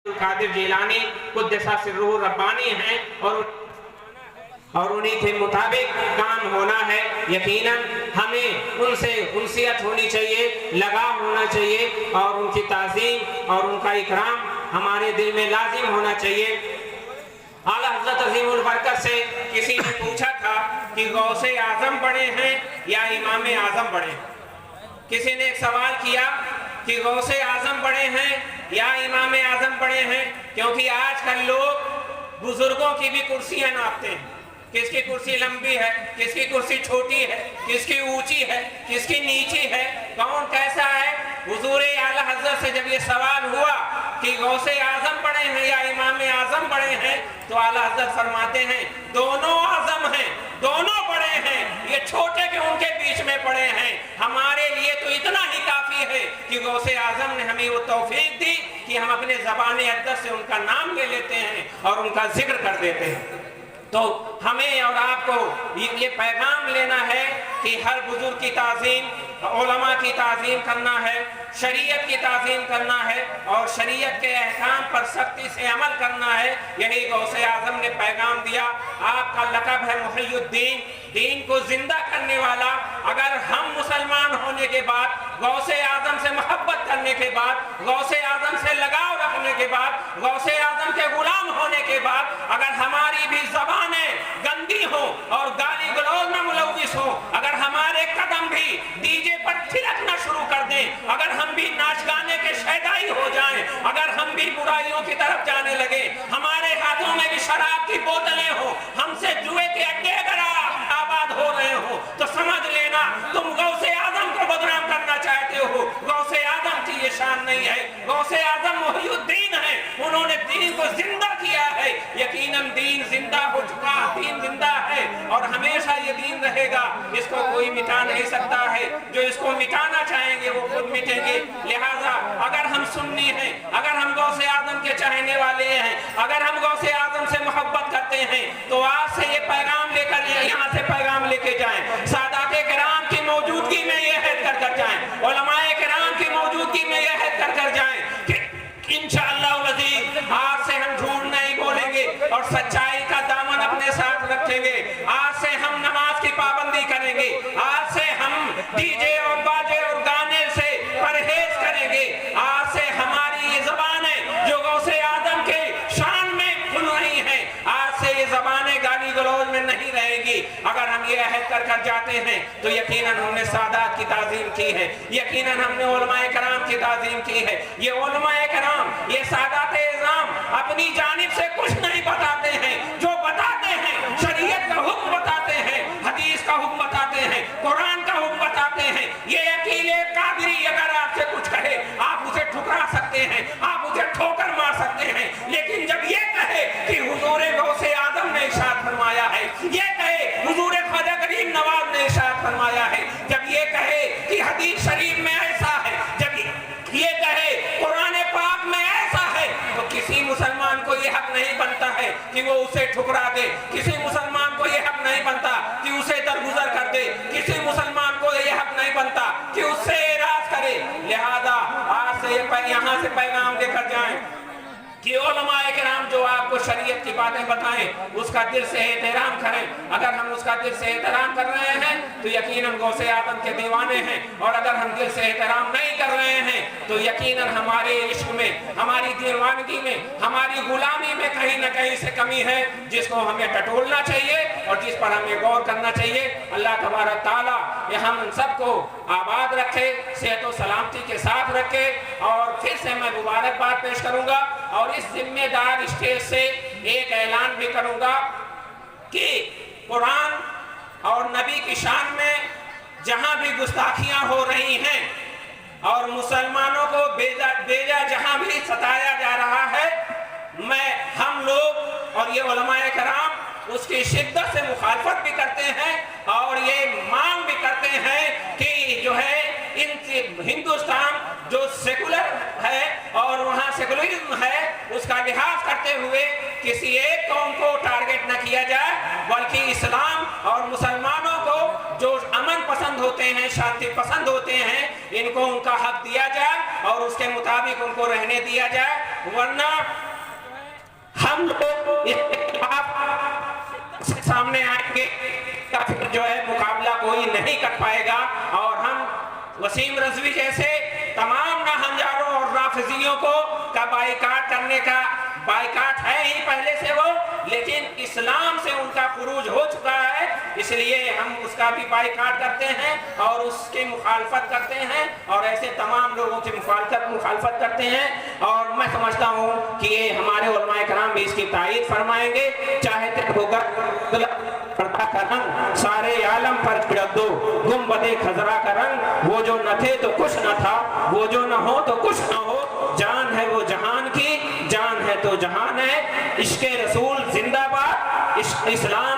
قادر جیلانی قدسہ سرہ ربانی ہیں اور انہی کے مطابق کام ہونا ہے۔ یقیناً ہمیں ان سے انسیت ہونی چاہیے، لگاؤ ہونا چاہیے، اور ان کی تعظیم اور ان کا اکرام ہمارے دل میں لازم ہونا چاہیے۔ اعلیٰ حضرت عظیم البرکت سے کسی نے پوچھا تھا کہ غوث اعظم بڑے ہیں یا امام اعظم بڑے ہیں؟ کسی نے ایک سوال کیا کہ غوث اعظم بڑے ہیں یا امام اعظم بڑے ہیں، کیونکہ آج کل لوگ بزرگوں کی بھی کرسیاں ناپتے ہیں، کس کی کرسی لمبی ہے، کس کی کرسی چھوٹی ہے، کس کی اونچی ہے، کس کی نیچی ہے، کون کیسا ہے۔ حضور اعلیٰ حضرت سے جب یہ سوال ہوا کہ غوث اعظم بڑے ہیں یا امام اعظم بڑے ہیں، تو اعلیٰ حضرت فرماتے ہیں دونوں اعظم ہیں، دونوں بڑے ہیں، یہ چھوٹے کے ان کے بیچ میں پڑے ہیں۔ ہمارے لیے تو اتنا ہی کافی ہے کہ غوث اعظم نے ہمیں وہ توفیق دی کہ ہم اپنے زبان اقدس سے ان کا نام لے لیتے ہیں اور ان کا ذکر کر دیتے ہیں۔ تو ہمیں اور آپ کو یہ پیغام لینا ہے کہ ہر بزرگ کی تعظیم، علماء کی تعظیم کرنا ہے، شریعت کی تعظیم کرنا ہے، اور شریعت کے احکام پر سختی سے عمل کرنا ہے۔ یہی غوث اعظم نے پیغام دیا۔ آپ کا لقب ہے محی الدین، دین کو زندہ کرنے والا۔ اگر ہم مسلمان ہونے کے بعد، غوث اعظم سے محبت کرنے کے بعد، غوث اعظم سے لگاؤ رکھنے کے بعد، غوث اعظم کے غلام ہونے کے بعد، اگر ہماری بھی زبانیں گندی ہوں اور گالی گلوچ میں ملوث ہوں، اگر ہمارے قدم بھی ڈی جے پر تھرکنا شروع کر دیں، اگر ہم بھی ناچ گانے کے شیدائی ہو جائیں، اگر ہم بھی برائیوں کی طرف جانے لگے، ہمارے ہاتھوں میں بھی شراب کی بوتلیں ہوں، ہم سے جوئے کے اڈے اگر آباد ہو رہے ہوں، تو سمجھ لینا تم غوث اعظم کو بدنام کرنا چاہتے ہو۔ غوث اعظم کی یہ شان نہیں ہے۔ غوث اعظم محی الدین ہے، انہوں نے دین کو زندہ کیا ہے۔ یقیناً دین زندہ ہو چکا، دین زندہ ہے اور ہمیشہ یہ دین رہے گا، اس کو کوئی مٹا نہیں سکتا ہے۔ جو اس کو مٹانا چاہیں گے وہ خود مٹیں گے۔ لہٰذا اگر ہم سنی ہیں، اگر ہم غوث اعظم کے چاہنے والے ہیں، اگر ہم غوث اعظم سے محبت کرتے ہیں، تو آج سے یہ پیغام لے کر یہاں سے پیغام لے کے جائیں، سادات کرام کی موجودگی میں یہ عہد کر کر جائیں، علماء کرام کی موجودگی میں یہ عہد کر کر جائیں کہ انشاءاللہ العزیز آج سے ہم جھوٹ نہیں بولیں گے اور سچائی کا دامن اپنے ساتھ رکھیں گے۔ آج سے ہم نماز کی پابندی کریں گے، آج سے ہم ڈی جے اور باجے اور گانے سے پرہیز کریں گے۔ آج سے ہماری یہ زبانیں جو غوث اعظم کے شان میں کھل رہی ہیں، آج سے یہ زبانیں گالی گلوچ میں نہیں رہیں گی۔ اگر ہم یہ عہد کر کر جاتے ہیں تو یقیناً ہم نے سادات کی تعظیم کی ہے، یقیناً ہم نے علماء کرام کی تعظیم کی ہے۔ یہ علماء کرام، یہ سادات اعظام اپنی جانب سے کچھ نہیں بتاتے ہیں، جو بتاتے ہیں شریعت کا حکم بتاتے ہیں، حدیث کا حکم بتاتے ہیں، قرآن کا حکم بتاتے ہیں۔ یہ اکیل قادری اگر آپ سے کچھ کہے، آپ اسے ٹھکرا سکتے ہیں، آپ اسے ٹھوکر مار سکتے ہیں، لیکن جب یہ کہے کہ حضور غوث اعظم نے ارشاد فرمایا ہے، یہ کہے حضور خواجہ غریب نواز نے ارشاد فرمایا ہے، جب یہ کہے کہ حدیث شریف میں ایسا ہے، جب یہ کہے قرآن پاک میں ایسا ہے، تو کسی مسلمان کو یہ حق نہیں بنتا ہے کہ وہ اسے ٹھکرا دے، کسی مسلمان کو یہ حق نہیں بنتا کہ اسے درگزر کر دے، کسی مسلمان کو یہ حق نہیں بنتا کہ اس سے اعراض کرے۔ لہذا آج سے یہاں سے پیغام لے کر جائیں کہ علماء کرام جو آپ کو شریعت کی باتیں بتائیں اس کا دل سے احترام کریں۔ اگر ہم اس کا دل سے احترام کر رہے ہیں تو یقیناً غوث اعظم کے دیوانے ہیں، اور اگر ہم دل سے احترام نہیں کر رہے ہیں تو یقیناً ہمارے عشق میں، ہماری دیوانگی میں، ہماری غلامی میں کہیں نہ کہیں سے کمی ہے، جس کو ہمیں ٹٹولنا چاہیے اور جس پر ہمیں غور کرنا چاہیے۔ اللہ تبارک تعالیٰ یہ ہم سب کو آباد رکھے، صحت و سلامتی کے ساتھ رکھے۔ اور پھر سے میں مبارکباد پیش کروں گا اور اس ذمہ دار اسٹیج سے ایک اعلان بھی کروں گا کہ قرآن اور نبی کی شان میں جہاں بھی گستاخیاں ہو رہی ہیں اور مسلمانوں کو بیجا جہاں بھی ستایا جا رہا ہے، ہم لوگ اور یہ علماء کرام اس کی شدت سے مخالفت بھی کرتے ہیں اور یہ مانگ بھی کرتے ہیں کہ جو ہے ہندوستان جو سیکولر ہے اور وہاں سیکولرزم ہے، اس کا لحاظ کرتے ہوئے کسی ایک قوم کو ٹارگٹ نہ کیا جائے، بلکہ اسلام اور مسلمانوں کو جو امن پسند ہوتے ہیں، شانتی پسند ہوتے ہیں، ان کو ان کا حق دیا جائے۔ اور اس کے مطابق ان کو رہنے دیا جائے، ورنہ ہم لوگ اس سامنے آئیں گے کا پھر جو ہے مقابلہ کوئی نہیں کر پائے گا، اور ہم وسیم رضوی جیسے تمام ناہنجاروں اور رافضیوں کو کا بائیکاٹ کرنے کا بائیکاٹ ہے ہی پہلے سے وہ، لیکن اسلام سے ان کا خروج ہو چکا ہے، اس لیے ہم اس کا بھی بائیکاٹ کرتے ہیں اور اس کی مخالفت کرتے ہیں، اور ایسے تمام لوگوں کی مخالفت کرتے ہیں، اور میں سمجھتا ہوں کہ یہ ہمارے علماء کرام بھی اس کی تائید فرمائیں گے، چاہتے ہوگا پردہ کا رنگ سارے عالم پر چھڑک دو، گنبد خضرا کا رنگ، وہ جو نہ تھے تو کچھ نہ تھا، وہ جو نہ ہو تو کچھ نہ ہو، جان ہے وہ جہان کی، جان ہے تو جہان ہے، عشق رسول زندہ باد، اسلام